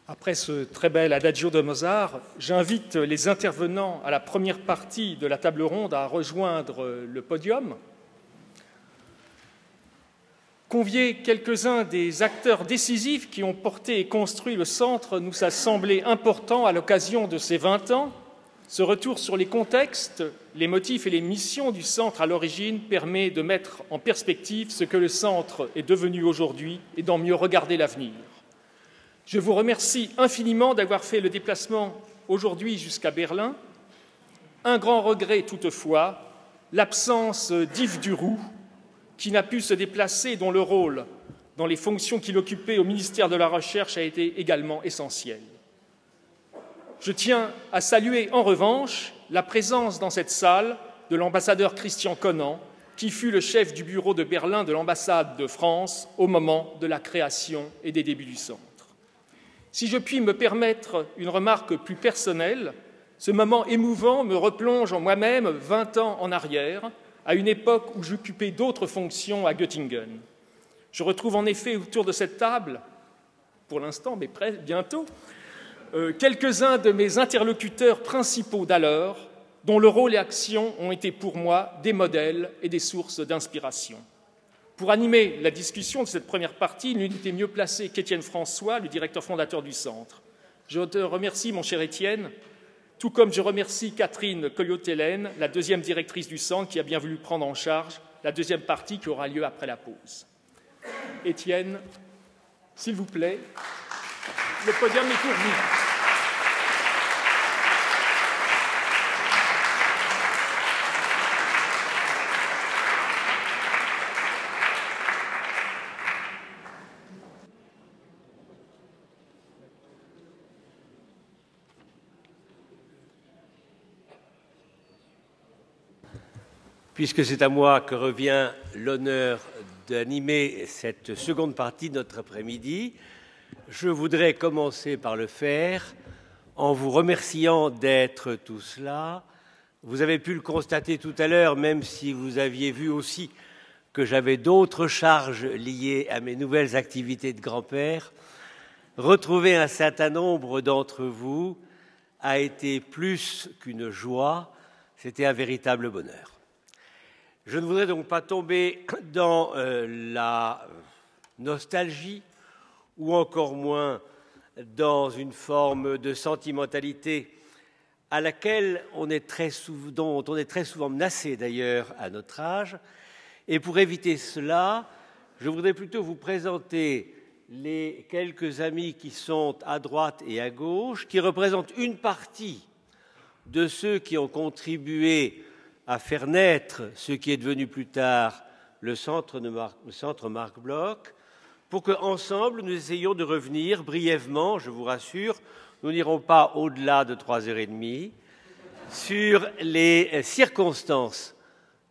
Après ce très bel adagio de Mozart, j'invite les intervenants à la première partie de la table ronde à rejoindre le podium. Convier quelques-uns des acteurs décisifs qui ont porté et construit le centre nous a semblé important à l'occasion de ces 20 ans. Ce retour sur les contextes, les motifs et les missions du centre à l'origine permet de mettre en perspective ce que le centre est devenu aujourd'hui et d'en mieux regarder l'avenir. Je vous remercie infiniment d'avoir fait le déplacement aujourd'hui jusqu'à Berlin. Un grand regret toutefois, l'absence d'Yves Duroux, qui n'a pu se déplacer et dont le rôle dans les fonctions qu'il occupait au ministère de la Recherche a été également essentiel. Je tiens à saluer en revanche la présence dans cette salle de l'ambassadeur Christian Conan, qui fut le chef du bureau de Berlin de l'ambassade de France au moment de la création et des débuts du centre. Si je puis me permettre une remarque plus personnelle, ce moment émouvant me replonge en moi-même 20 ans en arrière, à une époque où j'occupais d'autres fonctions à Göttingen. Je retrouve en effet autour de cette table, pour l'instant, mais bientôt, quelques-uns de mes interlocuteurs principaux d'alors, dont le rôle et action ont été pour moi des modèles et des sources d'inspiration. Pour animer la discussion de cette première partie, il n'était mieux placé qu'Étienne François, le directeur fondateur du Centre. Je te remercie, mon cher Étienne, tout comme je remercie Catherine Colliot-Hélène, la deuxième directrice du Centre, qui a bien voulu prendre en charge la deuxième partie qui aura lieu après la pause. Étienne, s'il vous plaît, le podium est pour vous. Puisque c'est à moi que revient l'honneur d'animer cette seconde partie de notre après-midi, je voudrais commencer par le faire en vous remerciant d'être tous là. Vous avez pu le constater tout à l'heure, même si vous aviez vu aussi que j'avais d'autres charges liées à mes nouvelles activités de grand-père. Retrouver un certain nombre d'entre vous a été plus qu'une joie, c'était un véritable bonheur. Je ne voudrais donc pas tomber dans la nostalgie ou encore moins dans une forme de sentimentalité à laquelle dont on est très souvent menacé d'ailleurs à notre âge. Et pour éviter cela, je voudrais plutôt vous présenter les quelques amis qui sont à droite et à gauche, qui représentent une partie de ceux qui ont contribué à faire naître ce qui est devenu plus tard le centre Marc Bloch, pour qu'ensemble nous essayions de revenir brièvement, je vous rassure, nous n'irons pas au-delà de 3h30, sur les circonstances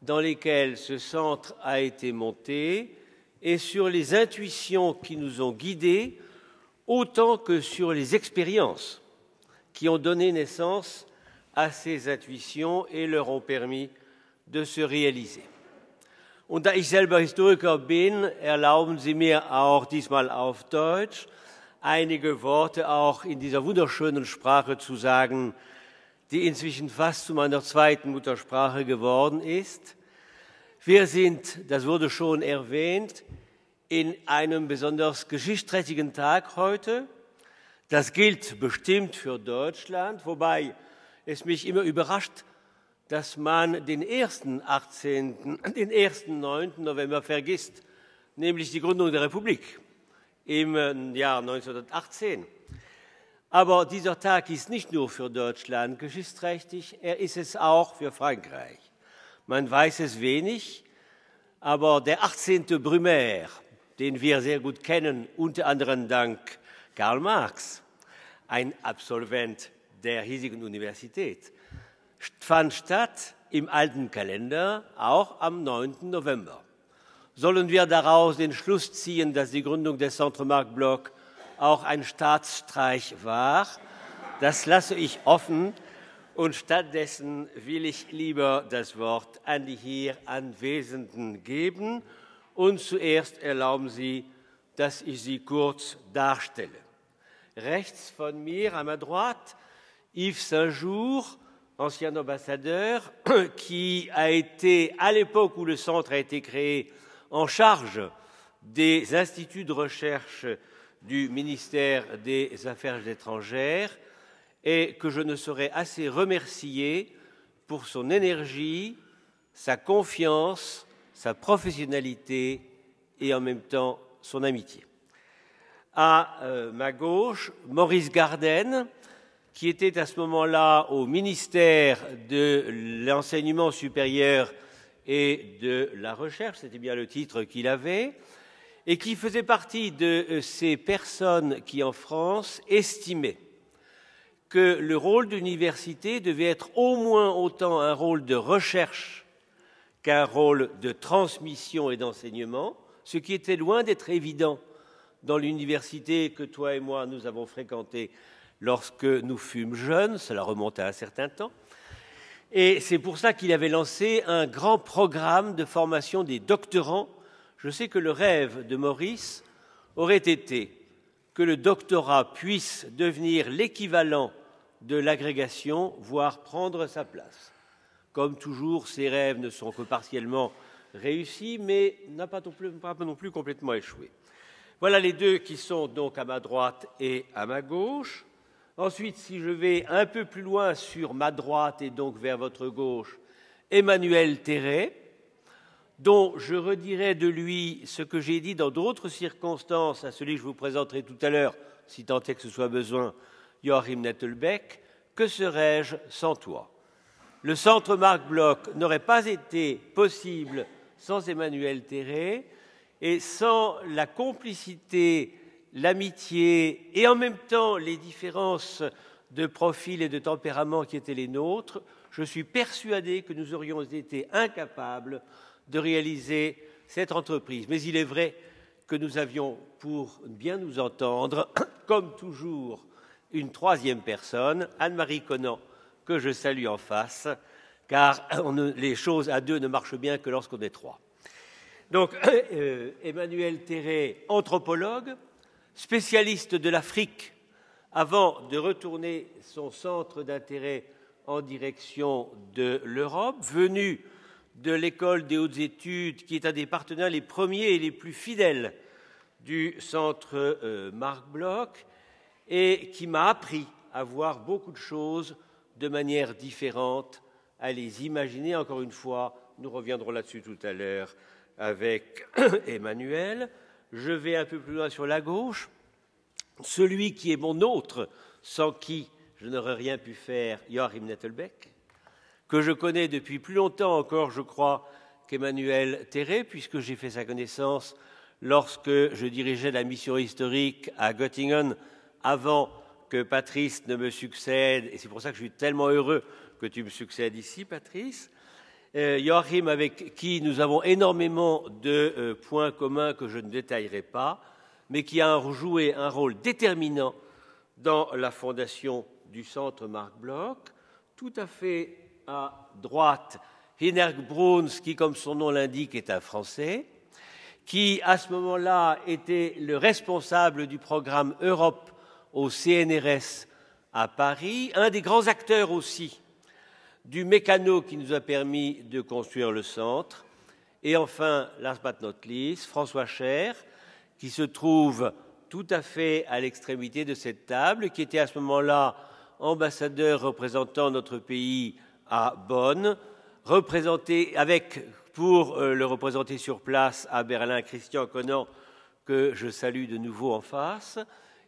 dans lesquelles ce centre a été monté et sur les intuitions qui nous ont guidés, autant que sur les expériences qui ont donné naissance à ces intuitions et leur ont permis de se réaliser. Und da ich selber Historiker bin, erlauben Sie mir auch diesmal auf Deutsch einige Worte auch in dieser wunderschönen Sprache zu sagen, die inzwischen fast zu meiner zweiten Muttersprache geworden ist. Wir sind, das wurde schon erwähnt, in einem besonders geschichtsträchtigen Tag heute. Das gilt bestimmt für Deutschland, wobei es mich immer überrascht, dass man den ersten 9. November vergisst, nämlich die Gründung der Republik im Jahr 1918. Aber dieser Tag ist nicht nur für Deutschland geschichtsträchtig, er ist es auch für Frankreich. Man weiß es wenig, aber der 18. Brumaire, den wir sehr gut kennen, unter anderem dank Karl Marx, ein Absolvent der hiesigen Universität, fand statt im alten Kalender auch am 9. November. Sollen wir daraus den Schluss ziehen, dass die Gründung des Centre Marc Bloch auch ein Staatsstreich war? Das lasse ich offen und stattdessen will ich lieber das Wort an die hier Anwesenden geben. Und zuerst erlauben Sie, dass ich sie kurz darstelle. Rechts von mir, à ma droite, Yves Saint-Jour, ancien ambassadeur, qui a été, à l'époque où le centre a été créé, en charge des instituts de recherche du ministère des Affaires étrangères et que je ne saurais assez remercier pour son énergie, sa confiance, sa professionnalité et en même temps son amitié. À ma gauche, Maurice Garden, qui était à ce moment-là au ministère de l'enseignement supérieur et de la recherche, c'était bien le titre qu'il avait, et qui faisait partie de ces personnes qui, en France, estimaient que le rôle de l'université devait être au moins autant un rôle de recherche qu'un rôle de transmission et d'enseignement, ce qui était loin d'être évident dans l'université que toi et moi nous avons fréquentée lorsque nous fûmes jeunes, cela remonte à un certain temps. Et c'est pour ça qu'il avait lancé un grand programme de formation des doctorants. Je sais que le rêve de Maurice aurait été que le doctorat puisse devenir l'équivalent de l'agrégation, voire prendre sa place. Comme toujours, ces rêves ne sont que partiellement réussis, mais n'ont pas non plus complètement échoué. Voilà les deux qui sont donc à ma droite et à ma gauche. Ensuite, si je vais un peu plus loin sur ma droite et donc vers votre gauche, Emmanuel Terret, dont je redirai de lui ce que j'ai dit dans d'autres circonstances à celui que je vous présenterai tout à l'heure, si tant est que ce soit besoin, Joachim Nettelbeck, que serais-je sans toi? Le centre Marc Bloch n'aurait pas été possible sans Emmanuel Terret et sans la complicité, l'amitié et en même temps les différences de profil et de tempérament qui étaient les nôtres, je suis persuadé que nous aurions été incapables de réaliser cette entreprise. Mais il est vrai que nous avions, pour bien nous entendre, comme toujours, une troisième personne, Anne-Marie Conan, que je salue en face, car les choses à deux ne marchent bien que lorsqu'on est trois. Donc, Emmanuel Terret, anthropologue, spécialiste de l'Afrique, avant de retourner son centre d'intérêt en direction de l'Europe, venu de l'École des hautes études, qui est un des partenaires les premiers et les plus fidèles du centre Marc Bloch, et qui m'a appris à voir beaucoup de choses de manière différente, à les imaginer. Encore une fois, nous reviendrons là-dessus tout à l'heure avec Emmanuel. Je vais un peu plus loin sur la gauche. Celui qui est mon autre, sans qui je n'aurais rien pu faire, Joachim Nettelbeck, que je connais depuis plus longtemps encore, je crois, qu'Emmanuel Terret, puisque j'ai fait sa connaissance lorsque je dirigeais la mission historique à Göttingen, avant que Patrice ne me succède, et c'est pour ça que je suis tellement heureux que tu me succèdes ici, Patrice. Joachim, avec qui nous avons énormément de points communs que je ne détaillerai pas, mais qui a joué un rôle déterminant dans la fondation du centre Marc Bloch. Tout à fait à droite, Hinnerk Bruns, qui, comme son nom l'indique, est un Français, qui, à ce moment-là, était le responsable du programme Europe au CNRS à Paris, un des grands acteurs aussi du mécano qui nous a permis de construire le centre. Et enfin, last but not least, François Cher, qui se trouve tout à fait à l'extrémité de cette table, qui était à ce moment-là ambassadeur représentant notre pays à Bonn, représenté avec, pour le représenter sur place à Berlin, Christian Conan, que je salue de nouveau en face.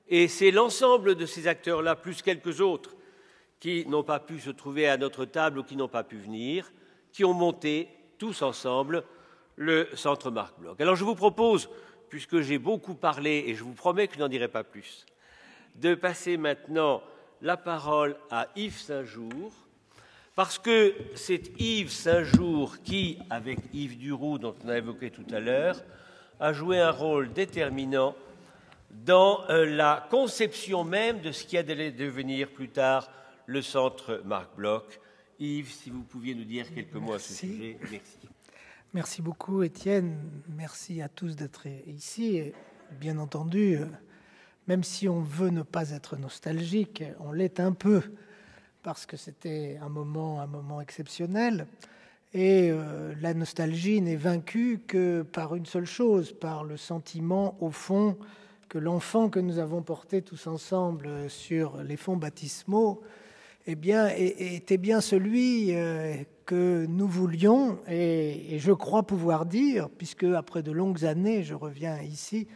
Et c'est l'ensemble de ces acteurs-là, plus quelques autres, qui n'ont pas pu se trouver à notre table ou qui n'ont pas pu venir, qui ont monté, tous ensemble, le centre Marc Bloch. Alors je vous propose, puisque j'ai beaucoup parlé, et je vous promets que je n'en dirai pas plus, de passer maintenant la parole à Yves Saint-Jour, parce que c'est Yves Saint-Jour qui, avec Yves Duroux, dont on a évoqué tout à l'heure, a joué un rôle déterminant dans la conception même de ce qui allait devenir plus tard le centre Marc Bloch. Yves, si vous pouviez nous dire quelques mots à ce sujet. Merci. Merci beaucoup, Étienne. Merci à tous d'être ici. Et bien entendu, même si on veut ne pas être nostalgique, on l'est un peu, parce que c'était un moment exceptionnel. Et la nostalgie n'est vaincue que par une seule chose, par le sentiment, au fond, que l'enfant que nous avons porté tous ensemble sur les fonts baptismaux était bien celui que nous voulions. Et je crois pouvoir dire, puisque après de longues années, je reviens ici,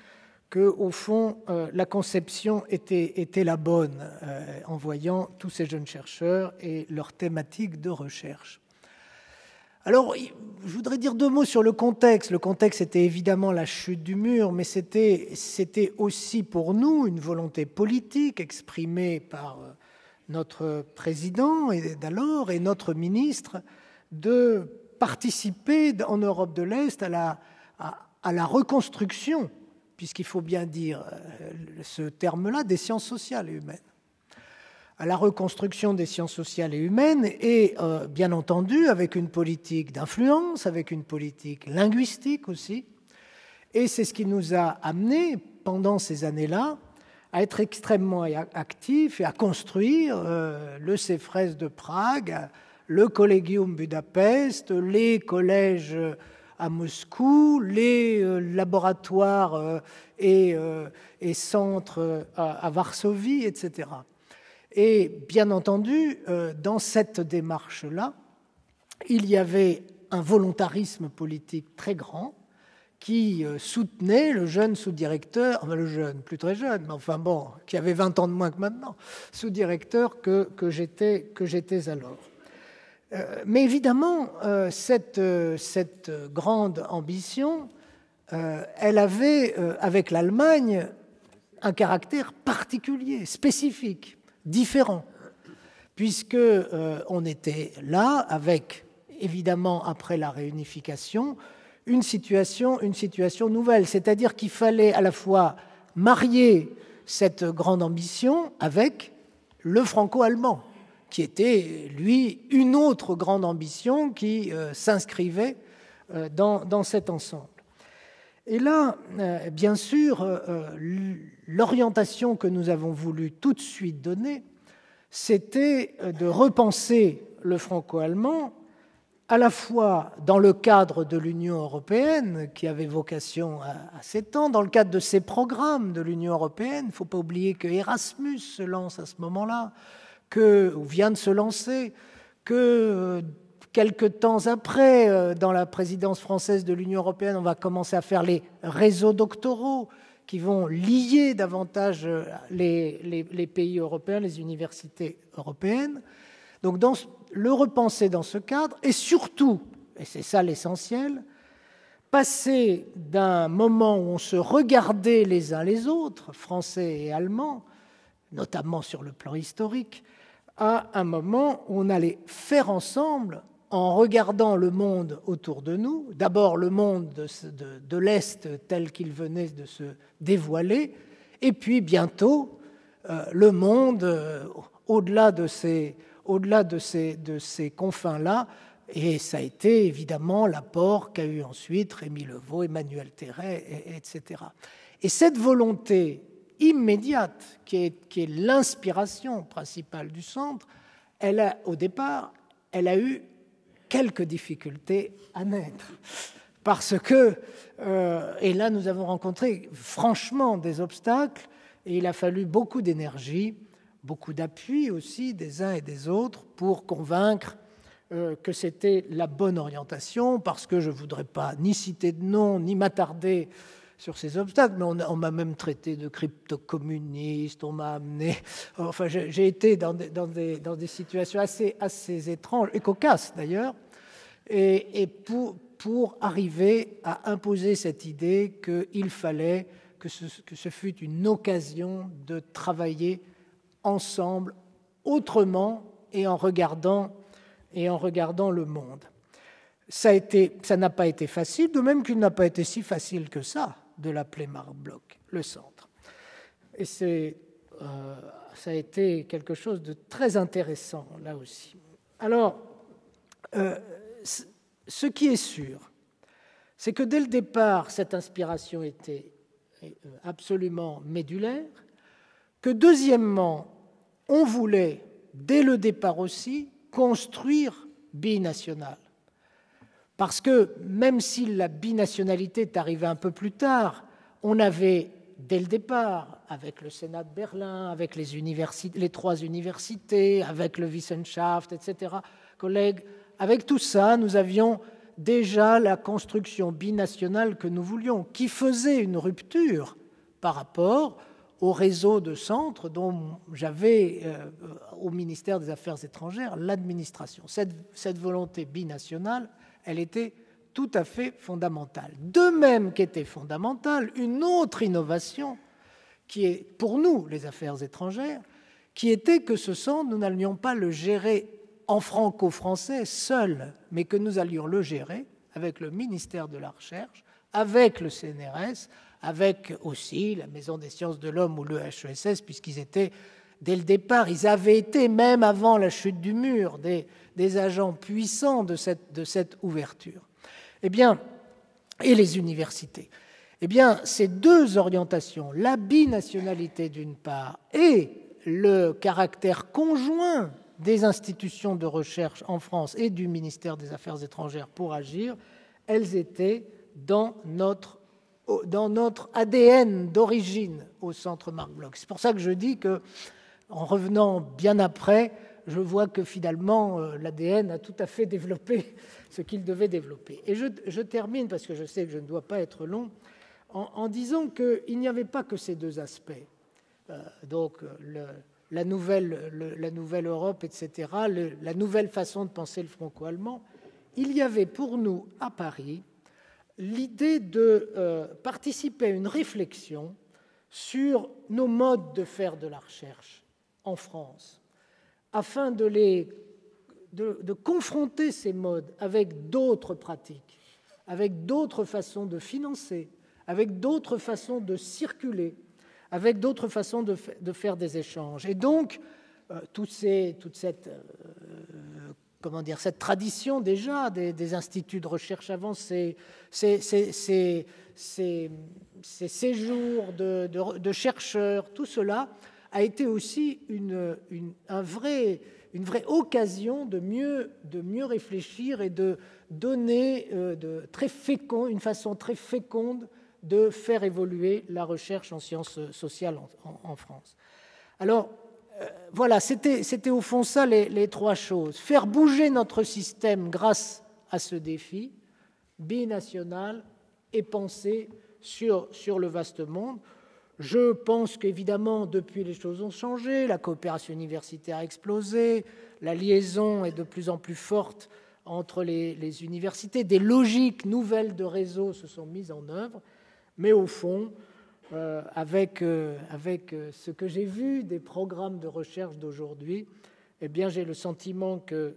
qu'au fond, la conception était la bonne en voyant tous ces jeunes chercheurs et leurs thématiques de recherche. Alors, je voudrais dire 2 mots sur le contexte. Le contexte était évidemment la chute du mur, mais c'était aussi pour nous une volonté politique exprimée par notre président d'alors et notre ministre de participer en Europe de l'Est à la reconstruction, puisqu'il faut bien dire ce terme-là, des sciences sociales et humaines. À la reconstruction des sciences sociales et humaines et, bien entendu, avec une politique d'influence, avec une politique linguistique aussi. Et c'est ce qui nous a amenés, pendant ces années-là, à être extrêmement actifs et à construire le CEFRES de Prague, le Collegium Budapest, les collèges à Moscou, les laboratoires et centres à Varsovie, etc. Et bien entendu, dans cette démarche-là, il y avait un volontarisme politique très grand qui soutenait le jeune sous-directeur, enfin le jeune, plus très jeune, mais enfin bon, qui avait 20 ans de moins que maintenant, sous-directeur que j'étais alors. Mais évidemment, cette grande ambition, elle avait, avec l'Allemagne, un caractère particulier, spécifique, différent, puisque on était là avec, évidemment, après la réunification, une situation nouvelle, c'est-à-dire qu'il fallait à la fois marier cette grande ambition avec le franco-allemand, qui était, lui, une autre grande ambition qui s'inscrivait dans cet ensemble. Et là, bien sûr, l'orientation que nous avons voulu tout de suite donner, c'était de repenser le franco-allemand à la fois dans le cadre de l'Union européenne, qui avait vocation à s'étendre, dans le cadre de ces programmes de l'Union européenne. Il ne faut pas oublier que Erasmus se lance à ce moment-là, ou vient de se lancer, que quelque temps après, dans la présidence française de l'Union européenne, on va commencer à faire les réseaux doctoraux qui vont lier davantage les pays européens, les universités européennes. Donc, le repenser dans ce cadre, et surtout, et c'est ça l'essentiel, passer d'un moment où on se regardait les uns les autres, français et allemands, notamment sur le plan historique, à un moment où on allait faire ensemble, en regardant le monde autour de nous, d'abord le monde de l'Est tel qu'il venait de se dévoiler, et puis bientôt le monde au-delà de ces confins-là, et ça a été évidemment l'apport qu'a eu ensuite Rémi Levaux, Emmanuel Terret, etc. Et cette volonté immédiate, qui est l'inspiration principale du centre, au départ, elle a eu quelques difficultés à naître. Parce que, et là nous avons rencontré franchement des obstacles, et il a fallu beaucoup d'énergie, beaucoup d'appui aussi des uns et des autres pour convaincre que c'était la bonne orientation, parce que je ne voudrais pas ni citer de nom, ni m'attarder sur ces obstacles, mais on m'a même traité de crypto-communiste, on m'a amené... Enfin, j'ai été dans des situations assez étranges, et cocasses d'ailleurs, et pour arriver à imposer cette idée qu'il fallait que ce fût une occasion de travailler ensemble, autrement, et en regardant le monde. Ça n'a pas été facile, de même qu'il n'a pas été si facile que ça de l'appeler Marc Bloch, le centre. Et ça a été quelque chose de très intéressant, là aussi. Alors, ce qui est sûr, c'est que dès le départ, cette inspiration était absolument médulaire. que deuxièmement, on voulait, dès le départ aussi, construire binational. Parce que même si la binationalité est arrivée un peu plus tard, on avait, dès le départ, avec le Sénat de Berlin, avec les 3 universités, avec le Wissenschaft, etc., collègues, avec tout ça, nous avions déjà la construction binationale que nous voulions, qui faisait une rupture par rapport au réseau de centres dont j'avais, au ministère des Affaires étrangères, l'administration. Cette volonté binationale, elle était tout à fait fondamentale. De même qu'était fondamentale une autre innovation, qui est pour nous, les affaires étrangères, qui était que ce centre, nous n'allions pas le gérer en franco-français seul, mais que nous allions le gérer avec le ministère de la Recherche, avec le CNRS, avec aussi la Maison des sciences de l'homme ou le HESS, puisqu'ils étaient, dès le départ, ils avaient été, même avant la chute du mur, des agents puissants de cette ouverture. Eh bien, et les universités. Eh bien, ces 2 orientations, la binationalité d'une part et le caractère conjoint des institutions de recherche en France et du ministère des Affaires étrangères pour agir, elles étaient dans notre ADN d'origine au Centre Marc Bloch. C'est pour ça que je dis que, en revenant bien après, je vois que finalement l'ADN a tout à fait développé ce qu'il devait développer. Et je termine, parce que je sais que je ne dois pas être long, en disant qu'il n'y avait pas que ces 2 aspects. La nouvelle Europe, etc., la nouvelle façon de penser le franco-allemand. Il y avait pour nous, à Paris, l'idée de participer à une réflexion sur nos modes de faire de la recherche en France, afin de confronter ces modes avec d'autres pratiques, avec d'autres façons de financer, avec d'autres façons de circuler, avec d'autres façons de faire des échanges. Et donc, toute cette tradition déjà des instituts de recherche avancés, ces séjours de chercheurs, tout cela a été aussi une vraie occasion de mieux réfléchir et de donner une façon très féconde de faire évoluer la recherche en sciences sociales en France. Alors, voilà, c'était au fond ça les 3 choses. Faire bouger notre système grâce à ce défi binational et penser sur le vaste monde. Je pense qu'évidemment, depuis, les choses ont changé, la coopération universitaire a explosé, la liaison est de plus en plus forte entre les universités, des logiques nouvelles de réseau se sont mises en œuvre, mais au fond, avec ce que j'ai vu des programmes de recherche d'aujourd'hui, eh bien, j'ai le sentiment que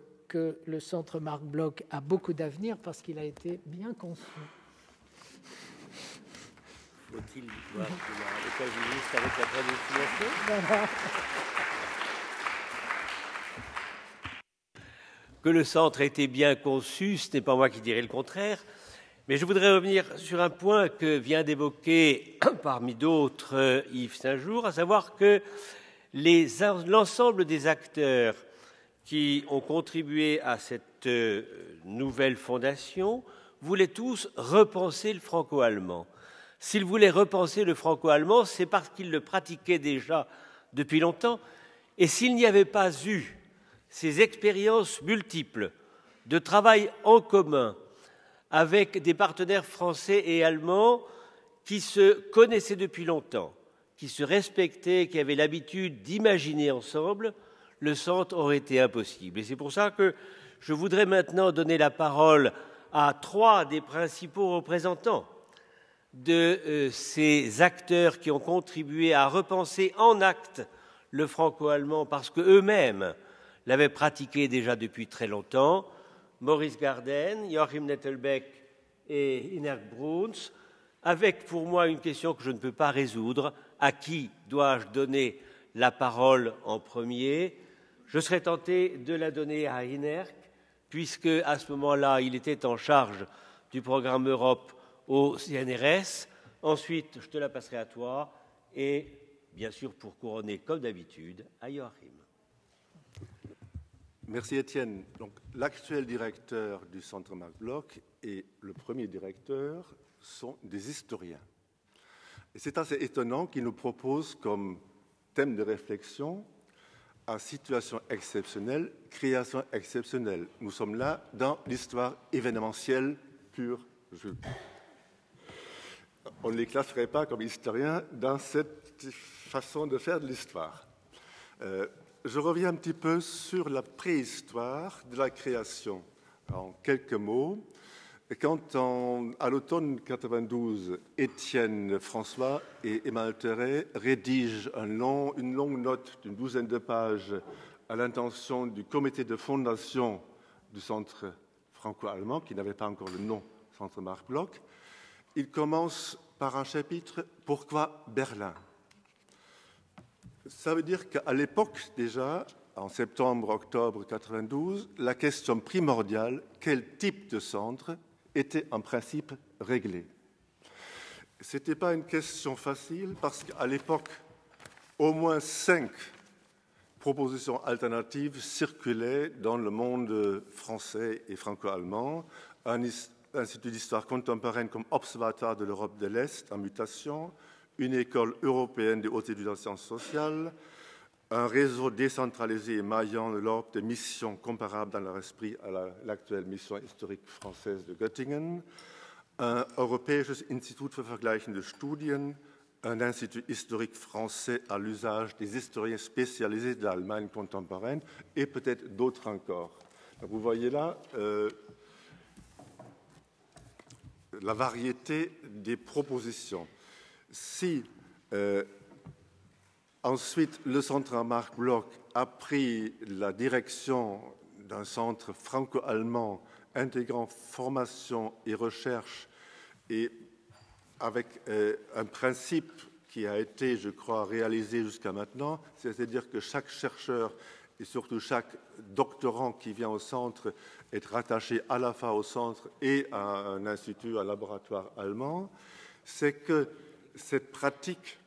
le Centre Marc Bloch a beaucoup d'avenir parce qu'il a été bien conçu. Faut-il voir l'école du ministre avec la prédestination ? Que le centre a été bien conçu, ce n'est pas moi qui dirais le contraire, mais je voudrais revenir sur un point que vient d'évoquer, parmi d'autres, Yves Saint-Jour, à savoir que l'ensemble des acteurs qui ont contribué à cette nouvelle fondation voulaient tous repenser le franco-allemand. S'ils voulaient repenser le franco-allemand, c'est parce qu'ils le pratiquaient déjà depuis longtemps. Et s'il n'y avait pas eu ces expériences multiples de travail en commun avec des partenaires français et allemands qui se connaissaient depuis longtemps, qui se respectaient, qui avaient l'habitude d'imaginer ensemble, le centre aurait été impossible. Et c'est pour ça que je voudrais maintenant donner la parole à 3 des principaux représentants de ces acteurs qui ont contribué à repenser en acte le franco-allemand parce qu'eux-mêmes l'avaient pratiqué déjà depuis très longtemps, Maurice Garden, Joachim Nettelbeck et Inerk Bruns, avec pour moi une question que je ne peux pas résoudre, à qui dois-je donner la parole en premier ? Je serais tenté de la donner à Inerk, puisque à ce moment-là, il était en charge du programme Europe au CNRS. Ensuite, je te la passerai à toi et bien sûr pour couronner, comme d'habitude, à Joachim. Merci Étienne. Donc, l'actuel directeur du Centre Marc Bloch et le premier directeur sont des historiens. Et c'est assez étonnant qu'ils nous proposent comme thème de réflexion à situation exceptionnelle, création exceptionnelle. Nous sommes là dans l'histoire événementielle pure. On ne les classerait pas comme historiens dans cette façon de faire de l'histoire. Je reviens un petit peu sur la préhistoire de la création. En quelques mots, quand à l'automne 92, Étienne François et Emmanuel Terret rédigent une longue note d'une douzaine de pages à l'intention du comité de fondation du Centre franco-allemand, qui n'avait pas encore le nom Centre Marc Bloch, ils commencent par un chapitre « Pourquoi Berlin ?» Ça veut dire qu'à l'époque déjà, en septembre-octobre 92, la question primordiale, quel type de centre, était en principe réglée. Ce n'était pas une question facile parce qu'à l'époque, au moins 5 propositions alternatives circulaient dans le monde français et franco-allemand. Un institut d'histoire contemporaine comme Observatoire de l'Europe de l'Est en mutation, une école européenne des hautes études en sciences sociales, un réseau décentralisé et maillant de l'Europe de missions comparables dans leur esprit à l'actuelle mission historique française de Göttingen, un Europäisches Institut für vergleichende Studien, un institut historique français à l'usage des historiens spécialisés de l'Allemagne contemporaine et peut-être d'autres encore. Donc vous voyez là la variété des propositions. Si ensuite le Centre Marc Bloch a pris la direction d'un centre franco-allemand intégrant formation et recherche et avec un principe qui a été, je crois, réalisé jusqu'à maintenant, c'est-à-dire que chaque chercheur et surtout chaque doctorant qui vient au centre est rattaché à la fois au centre et à un institut, un laboratoire allemand, c'est que cette pratique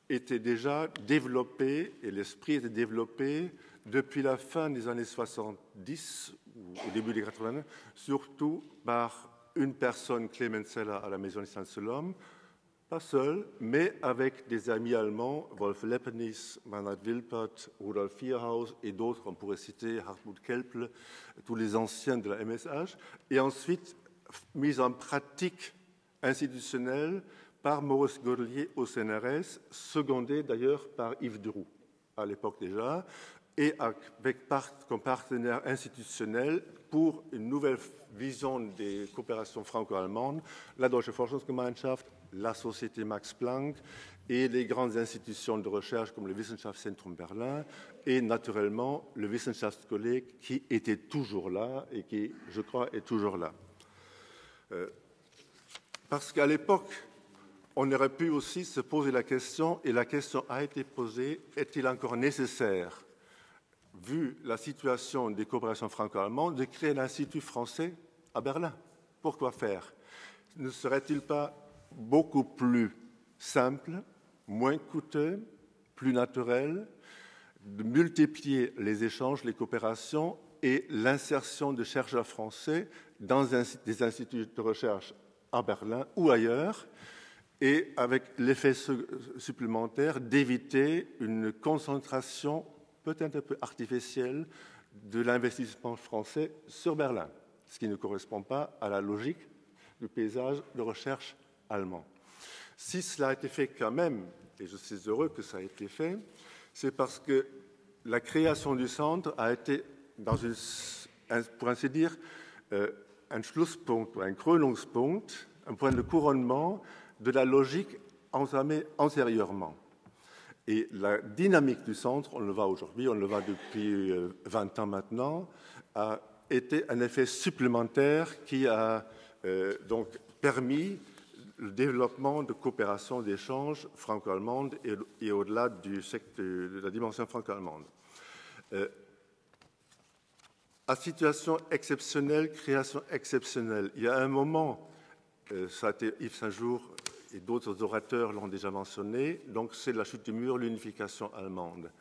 était déjà développée et l'esprit était développé depuis la fin des années 70 ou au début des 80, surtout par une personne, Clemens Zeller, à la Maison des sciences de l'homme, pas seul, mais avec des amis allemands, Wolf Leppenis, Meinrad Wilpert, Rudolf Vierhaus et d'autres, on pourrait citer Hartmut Kelple, tous les anciens de la MSH, et ensuite mise en pratique institutionnelle par Maurice Godelier au CNRS, secondé d'ailleurs par Yves Duroux, à l'époque déjà, et avec comme partenaire institutionnel pour une nouvelle vision des coopérations franco-allemandes, la Deutsche Forschungsgemeinschaft, la Société Max Planck et les grandes institutions de recherche comme le Wissenschaftszentrum Berlin et naturellement le Wissenschaftskolleg qui était toujours là et qui, je crois, est toujours là. Parce qu'à l'époque, on aurait pu aussi se poser la question, et la question a été posée, est-il encore nécessaire, vu la situation des coopérations franco-allemandes, de créer un institut français à Berlin? Pourquoi faire? Ne serait-il pas beaucoup plus simple, moins coûteux, plus naturel, de multiplier les échanges, les coopérations et l'insertion de chercheurs français dans des instituts de recherche à Berlin ou ailleurs, et avec l'effet supplémentaire d'éviter une concentration peut-être un peu artificielle de l'investissement français sur Berlin, ce qui ne correspond pas à la logique du paysage de recherche allemand. Si cela a été fait quand même, et je suis heureux que ça ait été fait, c'est parce que la création du centre a été, pour ainsi dire, un Schlusspunkt, un Krönungspunkt, un point de couronnement de la logique entamée antérieurement. Et la dynamique du centre, on le voit aujourd'hui, on le voit depuis 20 ans maintenant, a été un effet supplémentaire qui a donc permis le développement de coopération, d'échanges franco-allemandes et au-delà de la dimension franco-allemande. À situation exceptionnelle, création exceptionnelle, il y a un moment, ça a été Yves Saint-Jour et d'autres orateurs l'ont déjà mentionné, donc c'est la chute du mur, l'unification allemande.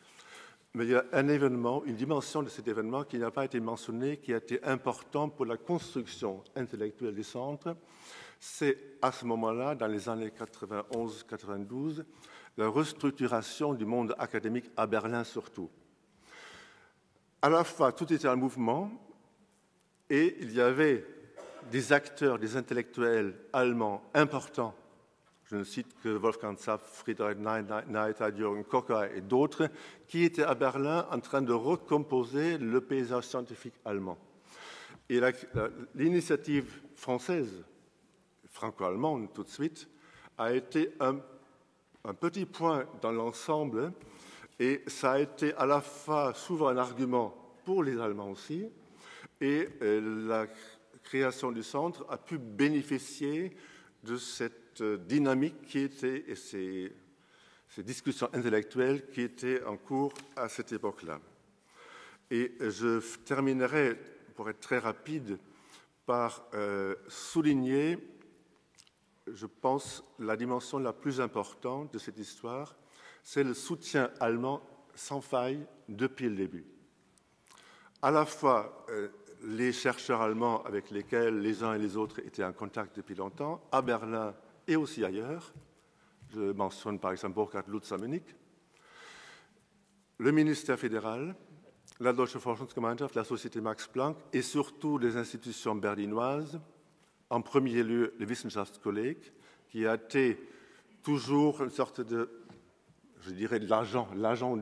Mais il y a un événement, une dimension de cet événement qui n'a pas été mentionné, qui a été important pour la construction intellectuelle du centre. C'est à ce moment-là, dans les années 91-92, la restructuration du monde académique à Berlin surtout. À la fois, tout était en mouvement et il y avait des acteurs, des intellectuels allemands importants. Je ne cite que Wolfgang Zapf, Friedrich Neidhardt, Jürgen Kocher et d'autres, qui étaient à Berlin en train de recomposer le paysage scientifique allemand. Et l'initiative française, franco-allemande tout de suite, a été un petit point dans l'ensemble, et ça a été à la fois souvent un argument pour les Allemands aussi, et la création du centre a pu bénéficier de cette dynamique qui était, et ces discussions intellectuelles qui étaient en cours à cette époque-là. Et je terminerai, pour être très rapide, par souligner, je pense, la dimension la plus importante de cette histoire, c'est le soutien allemand sans faille depuis le début. À la fois les chercheurs allemands avec lesquels les uns et les autres étaient en contact depuis longtemps, à Berlin et aussi ailleurs. Je mentionne par exemple Burkhard Lutz à Munich, le ministère fédéral, la Deutsche Forschungsgemeinschaft, la Société Max Planck et surtout les institutions berlinoises, en premier lieu le Wissenschaftskolleg, qui a été toujours une sorte de, je dirais, de l'agent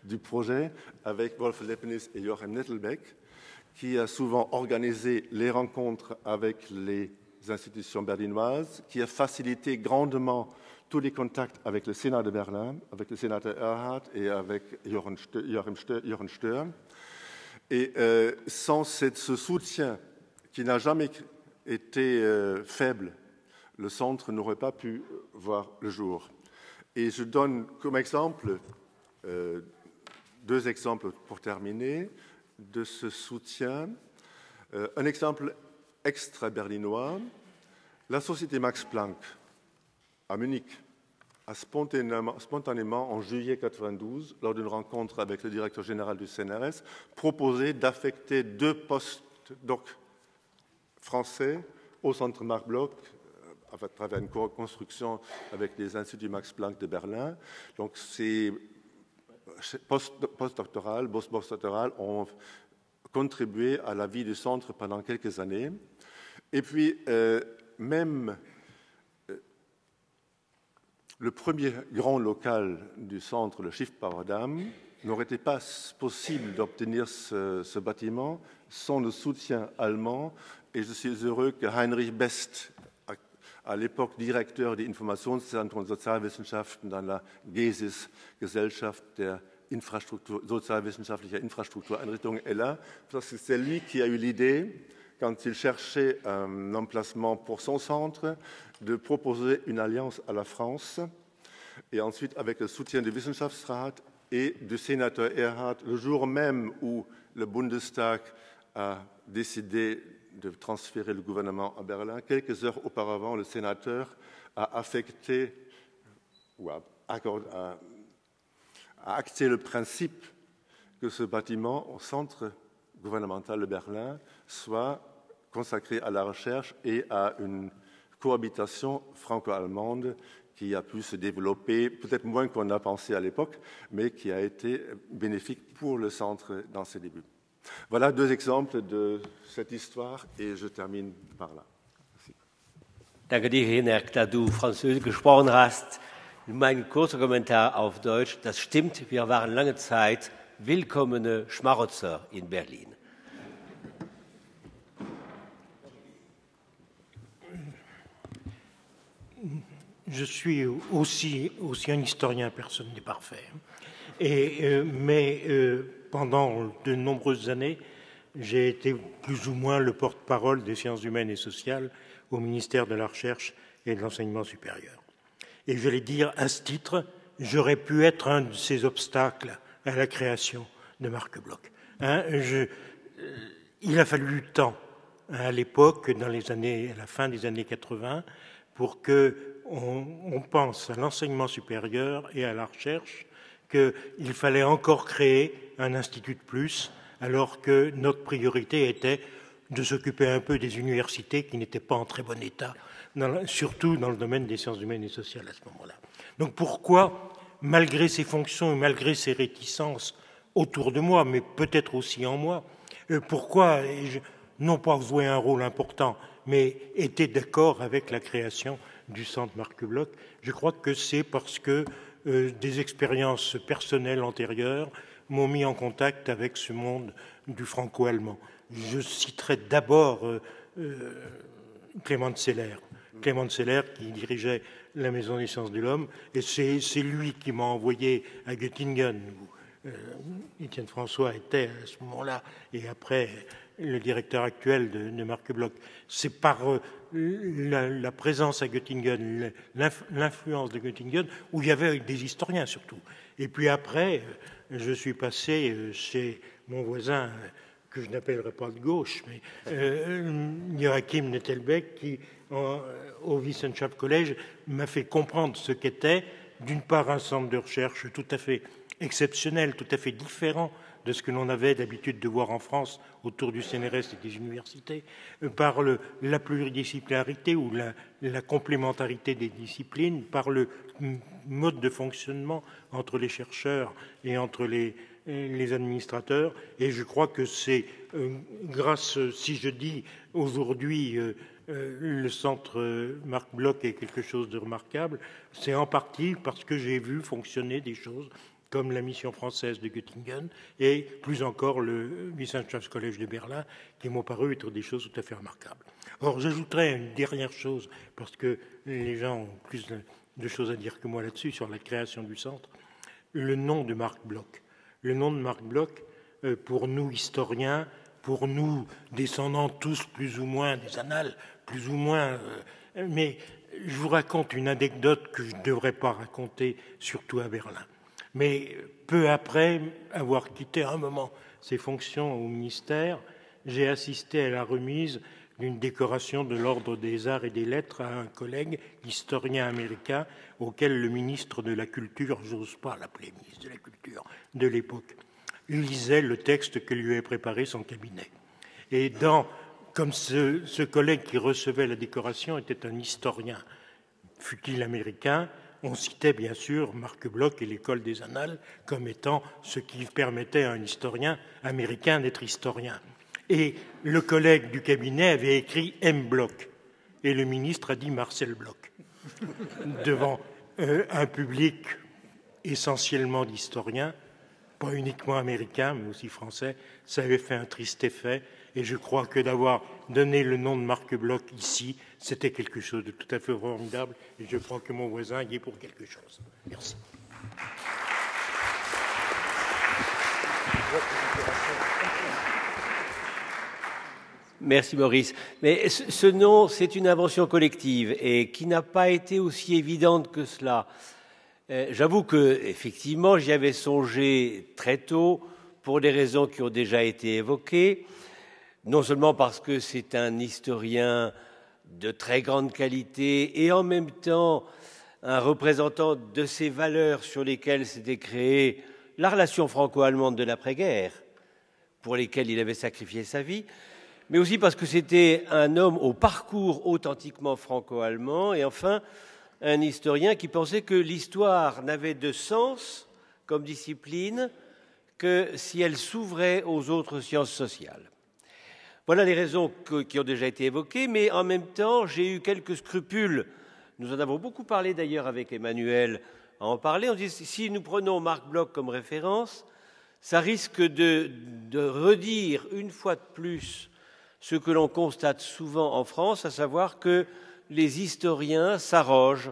du projet, avec Wolf Leibniz et Joachim Nettelbeck, qui a souvent organisé les rencontres avec les institutions berlinoises, qui a facilité grandement tous les contacts avec le Sénat de Berlin, avec le sénateur Erhard et avec Jochen Stöhr. Et sans ce soutien qui n'a jamais été faible, le centre n'aurait pas pu voir le jour. Et je donne comme exemple, deux exemples pour terminer, de ce soutien. Un exemple extra-berlinois, la Société Max Planck à Munich a spontanément, en juillet 1992, lors d'une rencontre avec le directeur général du CNRS, proposé d'affecter 2 post-doc français au centre Marc Bloch, à travers une co-construction avec les instituts Max Planck de Berlin. Donc, ces postdoctorales ont contribué à la vie du centre pendant quelques années. Et puis, même le premier grand local du centre, le Schiffbauer-Damm, n'aurait été pas possible d'obtenir ce bâtiment sans le soutien allemand. Et je suis heureux que Heinrich Best, à l'époque directeur des Informationszentren und Sozialwissenschaften dans la GESIS, Gesellschaft der sozialwissenschaftlicher Infrastruktureinrichtungen, est là, parce que c'est lui qui a eu l'idée, quand il cherchait un emplacement pour son centre, de proposer une alliance à la France. Et ensuite, avec le soutien du Wissenschaftsrat et du sénateur Erhard, le jour même où le Bundestag a décidé de transférer le gouvernement à Berlin, quelques heures auparavant, le sénateur a affecté ou a acté le principe que ce bâtiment au centre gouvernemental de Berlin soit consacré à la recherche et à une cohabitation franco-allemande qui a pu se développer, peut-être moins qu'on a pensé à l'époque, mais qui a été bénéfique pour le centre dans ses débuts. Voilà 2 exemples de cette histoire et je termine par là. Merci. Danke dir, Hinek, da du Französisch gesprochen hast. Mein kurzer Kommentar auf Deutsch. Das stimmt, wir waren lange Zeit willkommene Schmarotzer in Berlin. Je suis aussi un historien, personne n'est parfait. Mais pendant de nombreuses années, j'ai été plus ou moins le porte-parole des sciences humaines et sociales au ministère de la Recherche et de l'Enseignement supérieur. Et je vais dire, à ce titre, j'aurais pu être un de ces obstacles à la création de Marc Bloch. Il a fallu du temps à l'époque, à la fin des années 80, pour qu'on pense à l'enseignement supérieur et à la recherche qu'il fallait encore créer un institut de plus, alors que notre priorité était de s'occuper un peu des universités qui n'étaient pas en très bon état, surtout dans le domaine des sciences humaines et sociales à ce moment-là. Donc pourquoi, malgré ces fonctions et malgré ces réticences autour de moi, mais peut-être aussi en moi, pourquoi non pas jouer un rôle important, mais était d'accord avec la création du Centre Marc Bloch? Je crois que c'est parce que des expériences personnelles antérieures m'ont mis en contact avec ce monde du franco-allemand. Je citerai d'abord Clément de Seller. Clément de Seller qui dirigeait la Maison des sciences de l'homme, et c'est lui qui m'a envoyé à Göttingen, où Étienne François était à ce moment-là, et après le directeur actuel de Marc Bloch. C'est par la présence à Göttingen, l'influence de Göttingen, où il y avait des historiens surtout. Et puis après, je suis passé chez mon voisin, que je n'appellerai pas de gauche, mais Joachim Nettelbeck, qui, au Wissenschaft College, m'a fait comprendre ce qu'était, d'une part, un centre de recherche tout à fait exceptionnel, tout à fait différent de ce que l'on avait d'habitude de voir en France autour du CNRS et des universités, par la pluridisciplinarité ou la complémentarité des disciplines, par le mode de fonctionnement entre les chercheurs et entre les administrateurs. Et je crois que c'est grâce, si je dis aujourd'hui le centre Marc Bloch est quelque chose de remarquable, c'est en partie parce que j'ai vu fonctionner des choses comme la mission française de Göttingen et plus encore le Wissenschaft College de Berlin, qui m'ont paru être des choses tout à fait remarquables. Or, j'ajouterais une dernière chose, parce que les gens ont plus de choses à dire que moi là-dessus, sur la création du centre, le nom de Marc Bloch. Le nom de Marc Bloch, pour nous historiens, pour nous descendants tous plus ou moins des annales, plus ou moins... mais je vous raconte une anecdote que je ne devrais pas raconter, surtout à Berlin. Mais peu après avoir quitté un moment ses fonctions au ministère, j'ai assisté à la remise d'une décoration de l'Ordre des Arts et des Lettres à un collègue historien américain auquel le ministre de la Culture, j'ose pas l'appeler ministre de la Culture, de l'époque, lisait le texte que lui avait préparé son cabinet. Et comme ce collègue qui recevait la décoration était un historien, fut-il américain, on citait bien sûr Marc Bloch et l'école des annales comme étant ce qui permettait à un historien américain d'être historien. Et le collègue du cabinet avait écrit M. Bloch, et le ministre a dit Marcel Bloch, devant un public essentiellement d'historiens, pas uniquement américains, mais aussi français. Ça avait fait un triste effet, et je crois que d'avoir donné le nom de Marc Bloch ici, c'était quelque chose de tout à fait formidable, et je crois que mon voisin y est pour quelque chose. Merci. Merci Maurice. Mais ce nom, c'est une invention collective et qui n'a pas été aussi évidente que cela. J'avoue que, effectivement, j'y avais songé très tôt pour des raisons qui ont déjà été évoquées, non seulement parce que c'est un historien de très grande qualité et en même temps un représentant de ces valeurs sur lesquelles s'était créée la relation franco-allemande de l'après-guerre, pour lesquelles il avait sacrifié sa vie, mais aussi parce que c'était un homme au parcours authentiquement franco-allemand et enfin un historien qui pensait que l'histoire n'avait de sens comme discipline que si elle s'ouvrait aux autres sciences sociales. Voilà les raisons qui ont déjà été évoquées, mais en même temps, j'ai eu quelques scrupules. Nous en avons beaucoup parlé d'ailleurs avec Emmanuel à en parler. On dit si nous prenons Marc Bloch comme référence, ça risque de redire une fois de plus ce que l'on constate souvent en France, à savoir que les historiens s'arrogent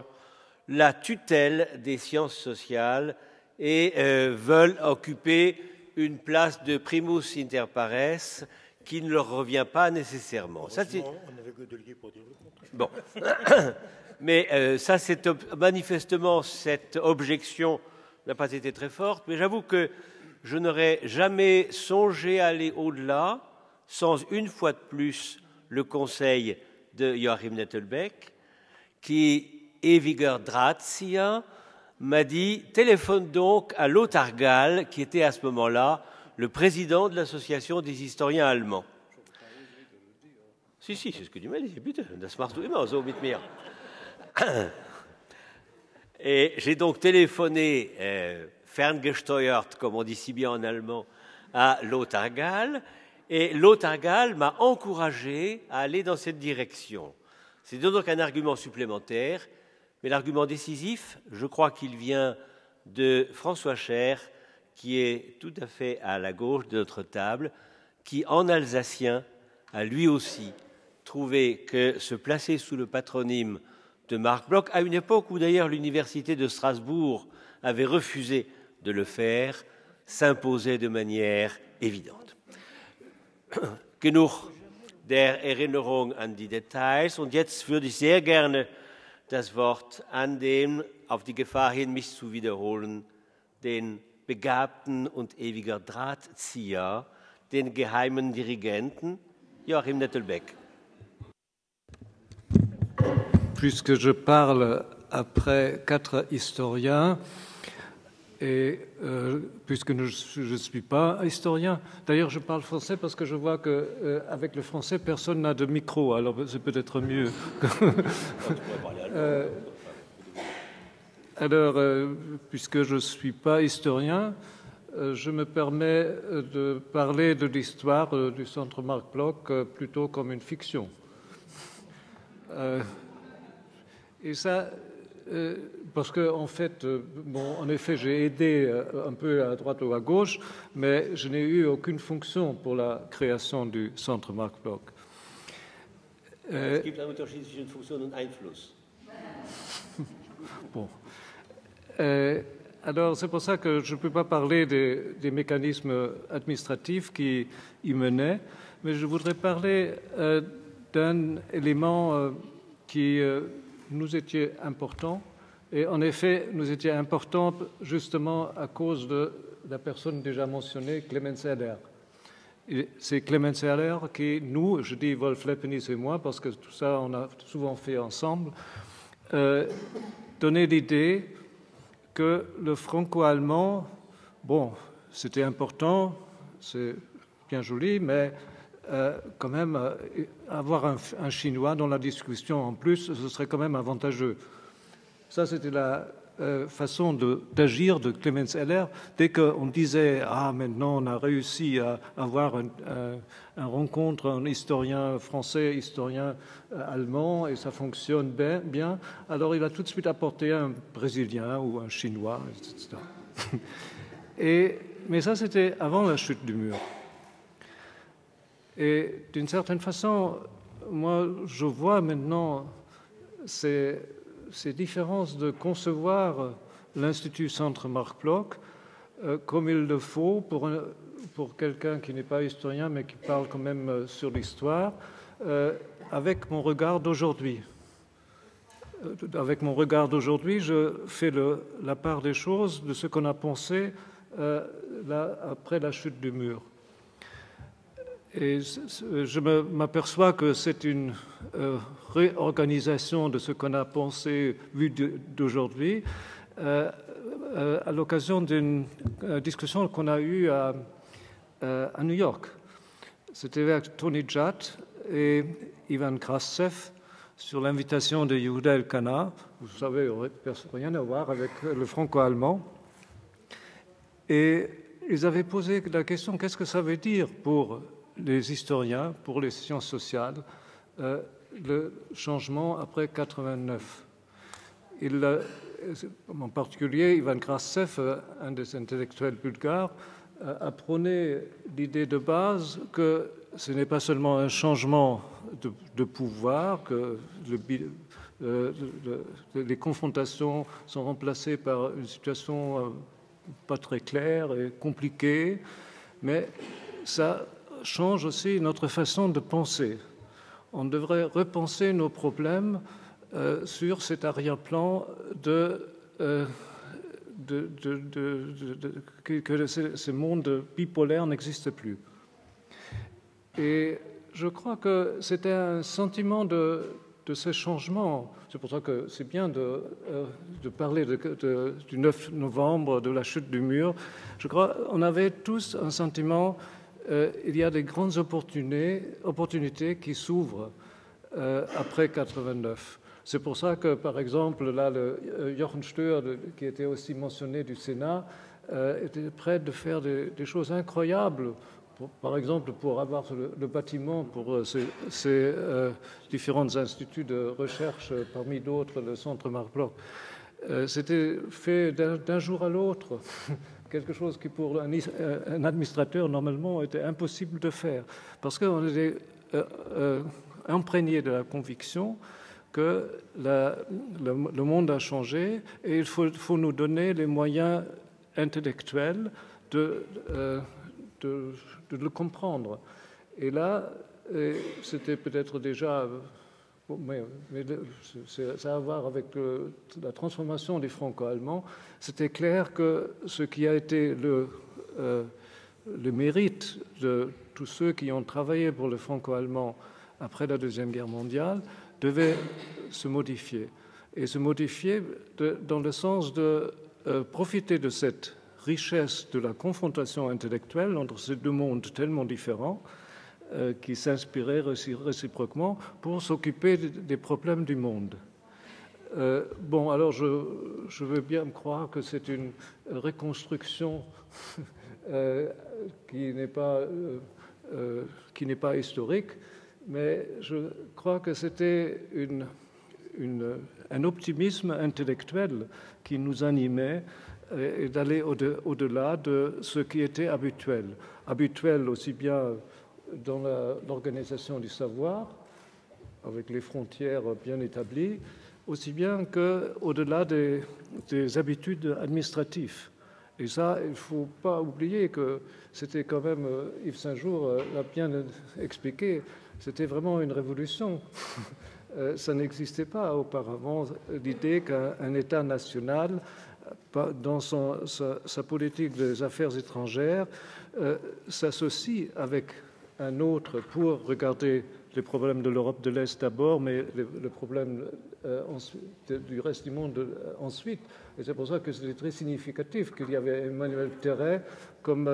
la tutelle des sciences sociales et veulent occuper une place de primus inter pares qui ne leur revient pas nécessairement. Ça, c'est... On avait Godelier pour dire le contraire. Bon. Mais ça, manifestement, cette objection n'a pas été très forte, mais j'avoue que je n'aurais jamais songé à aller au-delà sans une fois de plus le conseil de Joachim Nettelbeck, qui, ewiger Drahtzieher, m'a dit « Téléphone donc à Lothar Gall, qui était à ce moment-là le président de l'association des historiens allemands. » Si, c'est ce que tu m'as dit. Bitte, das machst du immer so mit mir. Et j'ai donc téléphoné, ferngesteuert, comme on dit si bien en allemand, à Lothar Gall. Et Lothar Gall m'a encouragé à aller dans cette direction. C'est donc un argument supplémentaire, mais l'argument décisif, je crois qu'il vient de François Cher, qui est tout à fait à la gauche de notre table, qui, en alsacien, a lui aussi trouvé que se placer sous le patronyme de Marc Bloch, à une époque où d'ailleurs l'université de Strasbourg avait refusé de le faire, s'imposait de manière évidente. Genug der Erinnerung an die Details. Und jetzt würde ich sehr gerne das Wort annehmen, auf die Gefahr hin, mich zu wiederholen, den begabten und ewiger Drahtzieher, den geheimen Dirigenten Joachim Nettelbeck. Puisque je parle après 4 historiens, et puisque je ne suis pas historien, d'ailleurs je parle français parce que je vois qu'avec le français, personne n'a de micro, alors c'est peut-être mieux. Puisque je ne suis pas historien, je me permets de parler de l'histoire du Centre Marc Bloch plutôt comme une fiction. Et ça, parce qu'en fait, en effet, j'ai aidé un peu à droite ou à gauche, mais je n'ai eu aucune fonction pour la création du Centre Marc Bloch. Es gibt einen Unterschied zwischen Funktion und Einfluss. Bon. Alors, c'est pour ça que je ne peux pas parler des mécanismes administratifs qui y menaient, mais je voudrais parler d'un élément qui nous était important. Et en effet, nous était important justement à cause de la personne déjà mentionnée, Clemens Eller. C'est Clemens Eller qui, nous, je dis Wolf Leppenis et moi, parce que tout ça, on a souvent fait ensemble, donner l'idée que le franco-allemand, bon, c'était important, c'est bien joli, mais quand même, avoir un chinois dans la discussion en plus, ce serait quand même avantageux. Ça, c'était la façon d'agir de Clemens Eller. Dès qu'on disait « Ah, maintenant, on a réussi à avoir une rencontre, un historien français, historien allemand, et ça fonctionne bien », alors il a tout de suite apporté un Brésilien ou un Chinois, etc. Mais ça, c'était avant la chute du mur. Et d'une certaine façon, moi, je vois maintenant ces différences de concevoir l'Institut Centre Marc Bloch comme il le faut pour quelqu'un qui n'est pas historien mais qui parle quand même sur l'histoire, avec mon regard d'aujourd'hui. Avec mon regard d'aujourd'hui, je fais la part des choses de ce qu'on a pensé après la chute du mur. Et je m'aperçois que c'est une réorganisation de ce qu'on a pensé vu d'aujourd'hui à l'occasion d'une discussion qu'on a eue à New York. C'était avec Tony Judd et Ivan Krassev sur l'invitation de Yehuda Elkana. Vous savez, rien à voir avec le franco-allemand. Et ils avaient posé la question, qu'est-ce que ça veut dire pour les historiens, pour les sciences sociales, le changement après 89. En particulier, Ivan Krassev, un des intellectuels bulgares, a prôné l'idée de base que ce n'est pas seulement un changement de pouvoir, que les confrontations sont remplacées par une situation pas très claire et compliquée, mais ça change aussi notre façon de penser. On devrait repenser nos problèmes sur cet arrière-plan que ce monde bipolaire n'existe plus. Et je crois que c'était un sentiment de ces changements. C'est pour ça que c'est bien de parler du 9 novembre, de la chute du mur. Je crois qu'on avait tous un sentiment, il y a des grandes opportunités qui s'ouvrent après 89. C'est pour ça que, par exemple, là, le Jochen Stöhr, qui était aussi mentionné du Sénat, était prêt de faire des choses incroyables. Par exemple, pour avoir le bâtiment pour ces différents instituts de recherche, parmi d'autres, le Centre Marc Bloch. C'était fait d'un jour à l'autre, quelque chose qui, pour un administrateur, normalement, était impossible de faire, parce qu'on était imprégné de la conviction que le monde a changé et il faut nous donner les moyens intellectuels de le comprendre. Et là, c'était peut-être déjà... mais ça a à voir avec la transformation des franco-allemands. C'était clair que ce qui a été le mérite de tous ceux qui ont travaillé pour le franco-allemand après la Deuxième Guerre mondiale devait se modifier. Et se modifier dans le sens de profiter de cette richesse de la confrontation intellectuelle entre ces deux mondes tellement différents qui s'inspiraient réciproquement pour s'occuper des problèmes du monde. Bon, alors je veux bien me croire que c'est une reconstruction qui n'est pas historique, mais je crois que c'était un optimisme intellectuel qui nous animait et d'aller au-delà de ce qui était habituel. Habituel aussi bien dans l'organisation du savoir, avec les frontières bien établies, aussi bien qu'au-delà des habitudes administratives. Et ça, il ne faut pas oublier que c'était quand même, Yves Saint-Jour l'a bien expliqué, c'était vraiment une révolution. Ça n'existait pas auparavant, l'idée qu'un État national, dans sa politique des affaires étrangères, s'associe avec un autre pour regarder les problèmes de l'Europe de l'Est d'abord, mais le problème du reste du monde ensuite. Et c'est pour ça que c'était très significatif qu'il y avait Emmanuel Terray comme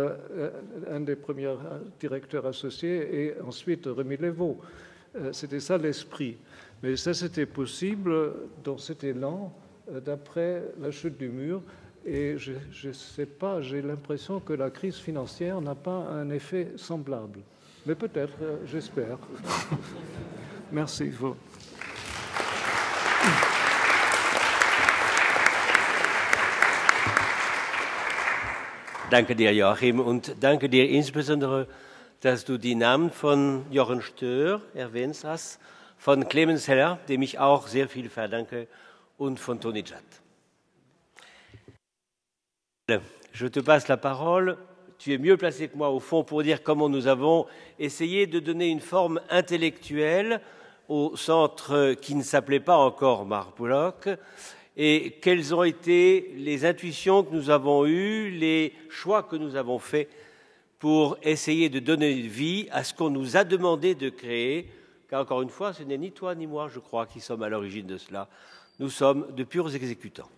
un des premiers directeurs associés et ensuite Rémi Lévaux. C'était ça l'esprit. Mais ça, c'était possible dans cet élan d'après la chute du mur. Et je ne sais pas, j'ai l'impression que la crise financière n'a pas un effet semblable. Mais peut-être, j'espère. Merci. Danke dir, Joachim, und danke dir insbesondere, dass du die Namen von Jochen Stöhr erwähnt hast, von Clemens Heller, dem ich auch sehr viel verdanke, und von Tony Judd. Je te passe la parole. Tu es mieux placé que moi, au fond, pour dire comment nous avons essayé de donner une forme intellectuelle au centre qui ne s'appelait pas encore Marc Bloch, et quelles ont été les intuitions que nous avons eues, les choix que nous avons faits pour essayer de donner vie à ce qu'on nous a demandé de créer, car encore une fois, ce n'est ni toi ni moi, je crois, qui sommes à l'origine de cela. Nous sommes de purs exécutants.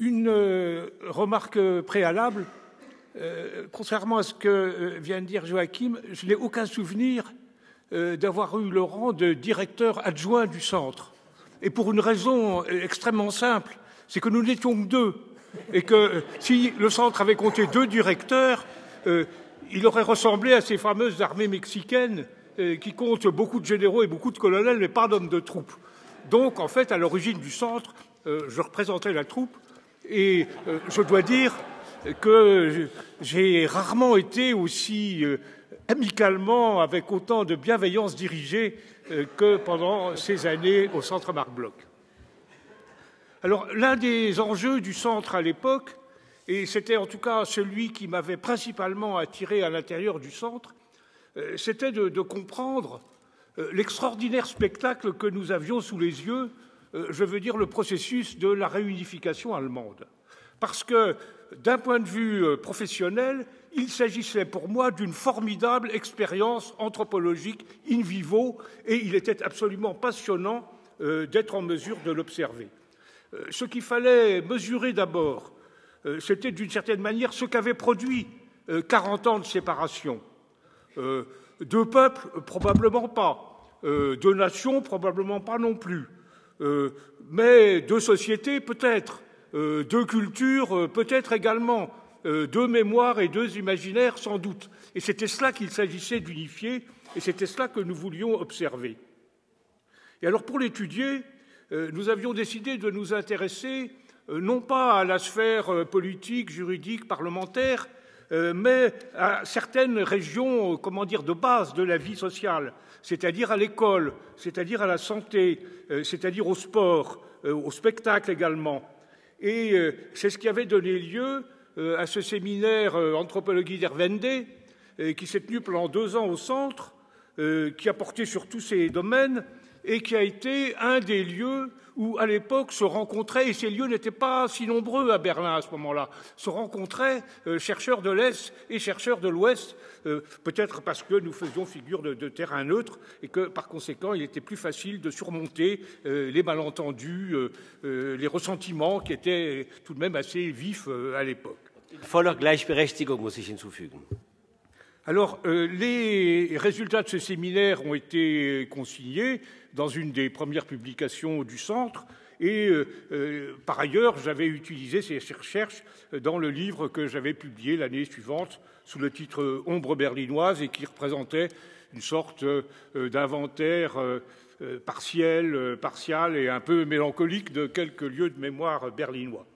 Une remarque préalable, contrairement à ce que vient de dire Joachim, je n'ai aucun souvenir d'avoir eu le rang de directeur adjoint du centre. Et pour une raison extrêmement simple, c'est que nous n'étions que deux. Et que si le centre avait compté 2 directeurs, il aurait ressemblé à ces fameuses armées mexicaines qui comptent beaucoup de généraux et beaucoup de colonels, mais pas d'hommes de troupes. Donc, en fait, à l'origine du centre, je représentais la troupe. Et je dois dire que j'ai rarement été aussi amicalement, avec autant de bienveillance dirigé que pendant ces années au centre Marc Bloch. Alors, l'un des enjeux du centre à l'époque, et c'était en tout cas celui qui m'avait principalement attiré à l'intérieur du centre, c'était de comprendre l'extraordinaire spectacle que nous avions sous les yeux, je veux dire le processus de la réunification allemande. parce que, d'un point de vue professionnel, il s'agissait pour moi d'une formidable expérience anthropologique in vivo, et il était absolument passionnant d'être en mesure de l'observer. Ce qu'il fallait mesurer d'abord, c'était d'une certaine manière ce qu'avait produit 40 ans de séparation. Deux peuples, probablement pas. Deux nations, probablement pas non plus. Mais deux sociétés, peut-être. Deux cultures, peut-être également. Deux mémoires et deux imaginaires, sans doute. Et c'était cela qu'il s'agissait d'unifier, et c'était cela que nous voulions observer. Et alors, pour l'étudier, nous avions décidé de nous intéresser non pas à la sphère politique, juridique, parlementaire, mais à certaines régions, de base de la vie sociale, c'est-à-dire à l'école, c'est-à-dire à la santé, c'est-à-dire au sport, au spectacle également. Et c'est ce qui avait donné lieu à ce séminaire Anthropologie der Wende, qui s'est tenu pendant 2 ans au Centre, qui a porté sur tous ces domaines, et qui a été un des lieux où, à l'époque, se rencontraient, et ces lieux n'étaient pas si nombreux à Berlin à ce moment-là, se rencontraient chercheurs de l'Est et chercheurs de l'Ouest, peut-être parce que nous faisions figure de terrain neutre, et que, par conséquent, il était plus facile de surmonter les malentendus, les ressentiments qui étaient tout de même assez vifs à l'époque. Voller Gleichberechtigung muss ich hinzufügen. Alors, les résultats de ce séminaire ont été consignés dans une des premières publications du Centre, et par ailleurs, j'avais utilisé ces recherches dans le livre que j'avais publié l'année suivante sous le titre « Ombre berlinoise » et qui représentait une sorte d'inventaire partial et un peu mélancolique de quelques lieux de mémoire berlinois.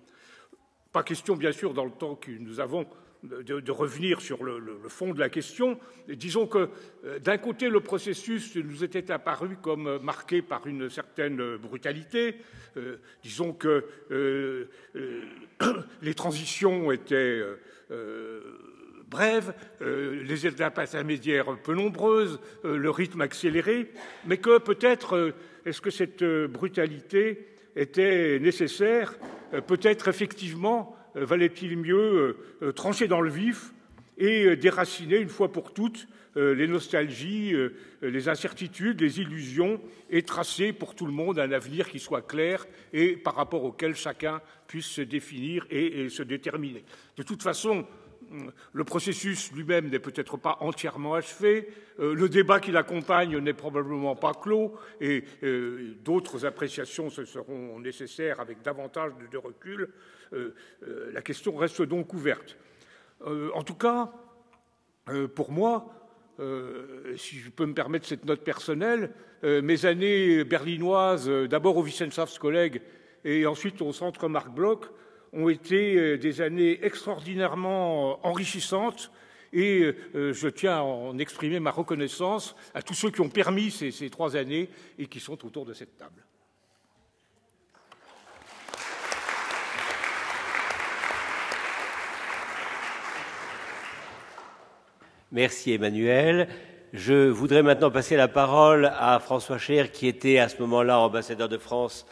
Pas question, bien sûr, dans le temps que nous avons, de revenir sur le fond de la question. Disons que, d'un côté, le processus nous était apparu comme marqué par une certaine brutalité. Disons que les transitions étaient brèves, les étapes intermédiaires peu nombreuses, le rythme accéléré, mais que peut-être, est-ce que cette brutalité était nécessaire? Peut-être, effectivement, valait-il mieux trancher dans le vif et déraciner une fois pour toutes les nostalgies, les incertitudes, les illusions, et tracer pour tout le monde un avenir qui soit clair et par rapport auquel chacun puisse se définir et se déterminer. De toute façon, le processus lui-même n'est peut-être pas entièrement achevé, le débat qui l'accompagne n'est probablement pas clos, et d'autres appréciations se seront nécessaires avec davantage de recul. La question reste donc ouverte. En tout cas, pour moi, si je peux me permettre cette note personnelle, mes années berlinoises, d'abord au Wissenschaftskolleg et ensuite au Centre Marc Bloch, ont été des années extraordinairement enrichissantes, et je tiens à en exprimer ma reconnaissance à tous ceux qui ont permis ces 3 années et qui sont autour de cette table. Merci Emmanuel. Je voudrais maintenant passer la parole à François Scher, qui était à ce moment-là ambassadeur de France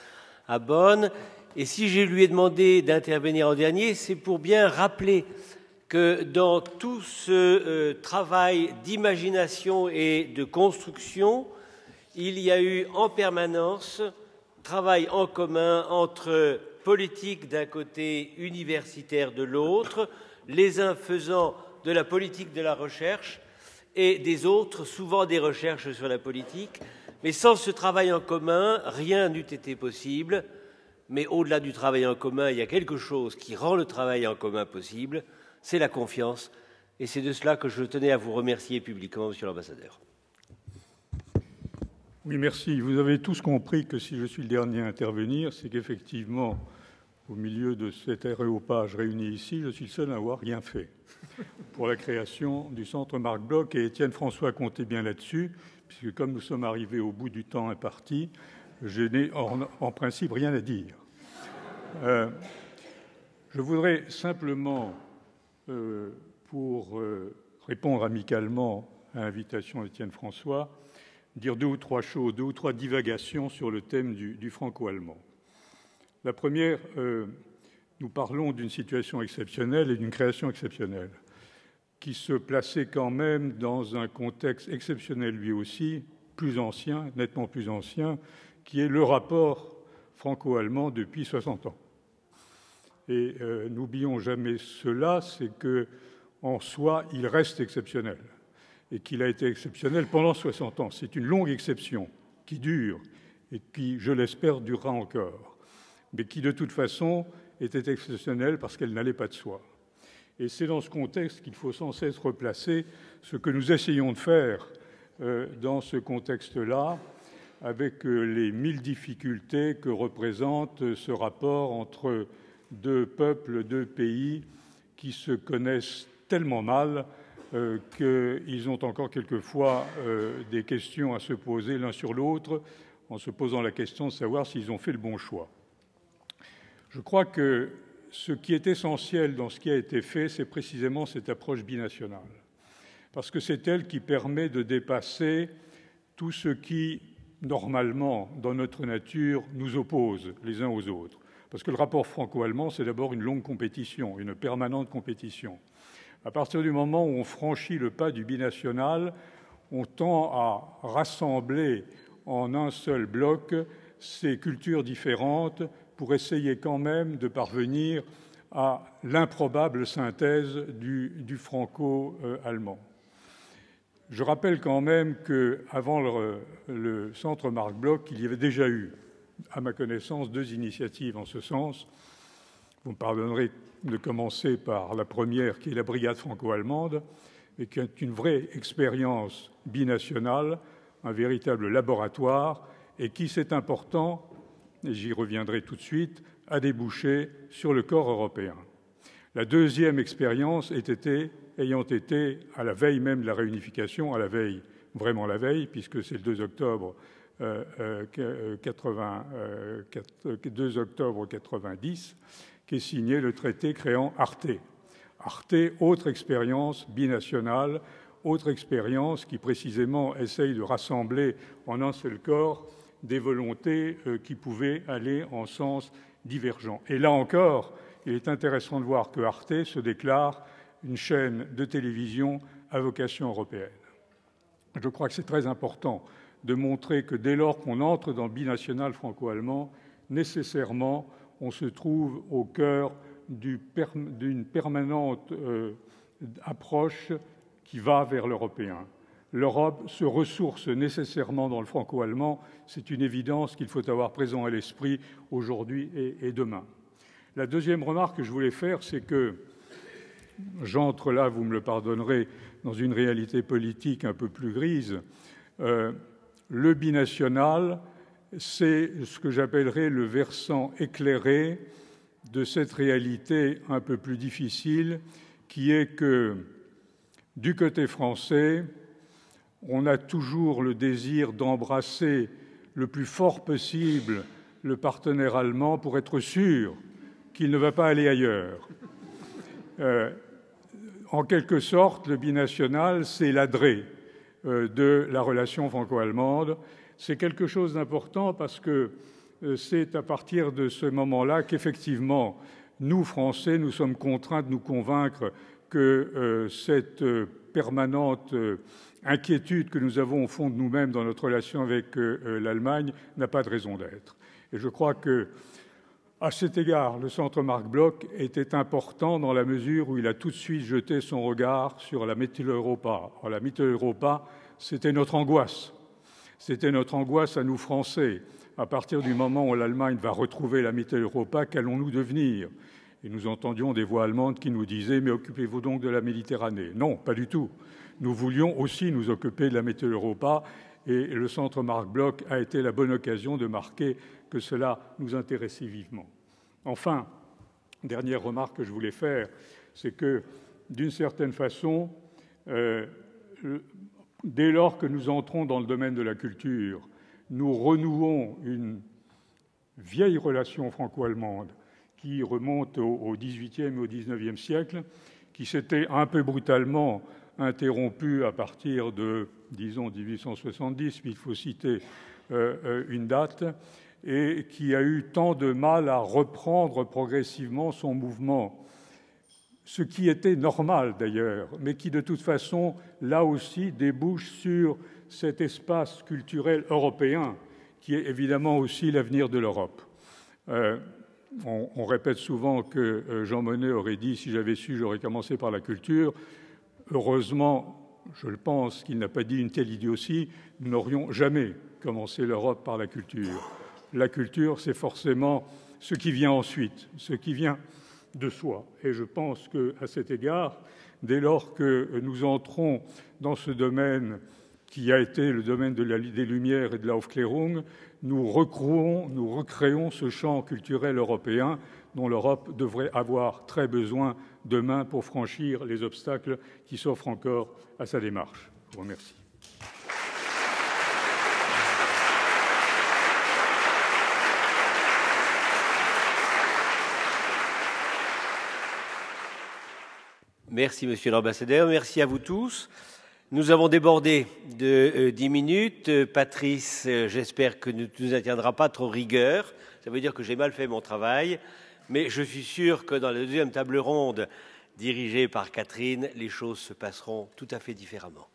à Bonn. Et si je lui ai demandé d'intervenir en dernier, c'est pour bien rappeler que dans tout ce travail d'imagination et de construction, il y a eu en permanence travail en commun entre politique d'un côté, universitaire de l'autre, les uns faisant de la politique de la recherche et des autres, souvent des recherches sur la politique. Mais sans ce travail en commun, rien n'eût été possible. Mais au-delà du travail en commun, il y a quelque chose qui rend le travail en commun possible, c'est la confiance. Et c'est de cela que je tenais à vous remercier publiquement, Monsieur l'ambassadeur. Oui, merci. Vous avez tous compris que si je suis le dernier à intervenir, c'est qu'effectivement, au milieu de cet aréopage réuni ici, je suis le seul à n'avoir rien fait pour la création du Centre Marc Bloch, et Étienne François comptait bien là-dessus, puisque comme nous sommes arrivés au bout du temps imparti, je n'ai en principe rien à dire. Je voudrais simplement, pour répondre amicalement à l'invitation d'Étienne François, dire 2 ou 3 choses, 2 ou 3 divagations sur le thème du franco-allemand. La première, nous parlons d'une situation exceptionnelle et d'une création exceptionnelle, qui se plaçait quand même dans un contexte exceptionnel lui aussi, plus ancien, nettement plus ancien, qui est le rapport franco-allemand depuis 60 ans. Et n'oublions jamais cela, c'est qu'en soi, il reste exceptionnel, et qu'il a été exceptionnel pendant 60 ans. C'est une longue exception qui dure, et qui, je l'espère, durera encore, mais qui, de toute façon, était exceptionnelle parce qu'elle n'allait pas de soi. Et c'est dans ce contexte qu'il faut sans cesse replacer ce que nous essayons de faire dans ce contexte-là, avec les 1000 difficultés que représente ce rapport entre deux peuples, deux pays qui se connaissent tellement mal qu'ils ont encore quelquefois des questions à se poser l'un sur l'autre, en se posant la question de savoir s'ils ont fait le bon choix. Je crois que ce qui est essentiel dans ce qui a été fait, c'est précisément cette approche binationale, parce que c'est elle qui permet de dépasser tout ce qui, normalement, dans notre nature, nous oppose les uns aux autres. Parce que le rapport franco-allemand, c'est d'abord une longue compétition, une permanente compétition. À partir du moment où on franchit le pas du binational, on tend à rassembler en un seul bloc ces cultures différentes pour essayer quand même de parvenir à l'improbable synthèse du franco-allemand. Je rappelle quand même qu'avant le centre Marc Bloch, il y avait déjà eu, à ma connaissance, 2 initiatives en ce sens. Vous me pardonnerez de commencer par la première, qui est la brigade franco-allemande, et qui est une vraie expérience binationale, un véritable laboratoire, et qui, c'est important, et j'y reviendrai tout de suite, a débouché sur le corps européen. La deuxième expérience ayant été à la veille même de la réunification, à la veille, vraiment la veille, puisque c'est le 2 octobre 90, qu'est signé le traité créant Arte. Arte, autre expérience binationale, autre expérience qui précisément essaye de rassembler en un seul corps des volontés qui pouvaient aller en sens divergent. Et là encore, il est intéressant de voir que Arte se déclare une chaîne de télévision à vocation européenne. Je crois que c'est très important de montrer que dès lors qu'on entre dans le binational franco-allemand, nécessairement, on se trouve au cœur d'une permanente approche qui va vers l'européen. L'Europe se ressource nécessairement dans le franco-allemand. C'est une évidence qu'il faut avoir présent à l'esprit aujourd'hui et demain. La deuxième remarque que je voulais faire, c'est que j'entre là, vous me le pardonnerez, dans une réalité politique un peu plus grise. Le binational, c'est ce que j'appellerais le versant éclairé de cette réalité un peu plus difficile, qui est que, du côté français, on a toujours le désir d'embrasser le plus fort possible le partenaire allemand pour être sûr qu'il ne va pas aller ailleurs. En quelque sorte, le binational, c'est l'adré de la relation franco-allemande. C'est quelque chose d'important parce que c'est à partir de ce moment-là qu'effectivement, nous, Français, nous sommes contraints de nous convaincre que cette permanente inquiétude que nous avons au fond de nous-mêmes dans notre relation avec l'Allemagne n'a pas de raison d'être. Et je crois que, à cet égard, le centre Marc Bloch était important dans la mesure où il a tout de suite jeté son regard sur la Mitteleuropa. Alors, la Mitteleuropa, c'était notre angoisse. C'était notre angoisse à nous, Français. À partir du moment où l'Allemagne va retrouver la Mitteleuropa, qu'allons-nous devenir ? Et nous entendions des voix allemandes qui nous disaient « Mais occupez-vous donc de la Méditerranée ». Non, pas du tout. Nous voulions aussi nous occuper de la Mitteleuropa et le centre Marc Bloch a été la bonne occasion de marquer que cela nous intéressait vivement. Enfin, dernière remarque que je voulais faire, c'est que, d'une certaine façon, dès lors que nous entrons dans le domaine de la culture, nous renouons une vieille relation franco-allemande qui remonte au XVIIIe et au XIXe siècle, qui s'était un peu brutalement interrompue à partir de, disons, 1870, mais il faut citer une date, et qui a eu tant de mal à reprendre progressivement son mouvement, ce qui était normal d'ailleurs, mais qui de toute façon, là aussi, débouche sur cet espace culturel européen, qui est évidemment aussi l'avenir de l'Europe. On répète souvent que Jean Monnet aurait dit « si j'avais su, j'aurais commencé par la culture ». Heureusement, je le pense, qu'il n'a pas dit une telle idiotie, nous n'aurions jamais commencé l'Europe par la culture. La culture, c'est forcément ce qui vient ensuite, ce qui vient de soi. Et je pense qu'à cet égard, dès lors que nous entrons dans ce domaine qui a été le domaine des Lumières et de l'Aufklärung, nous recréons ce champ culturel européen dont l'Europe devrait avoir très besoin demain pour franchir les obstacles qui s'offrent encore à sa démarche. Je vous remercie. Merci, Monsieur l'Ambassadeur. Merci à vous tous. Nous avons débordé de 10 minutes. Patrice, j'espère que ne nous attiendra pas trop rigueur. Ça veut dire que j'ai mal fait mon travail. Mais je suis sûr que dans la deuxième table ronde, dirigée par Catherine, les choses se passeront tout à fait différemment.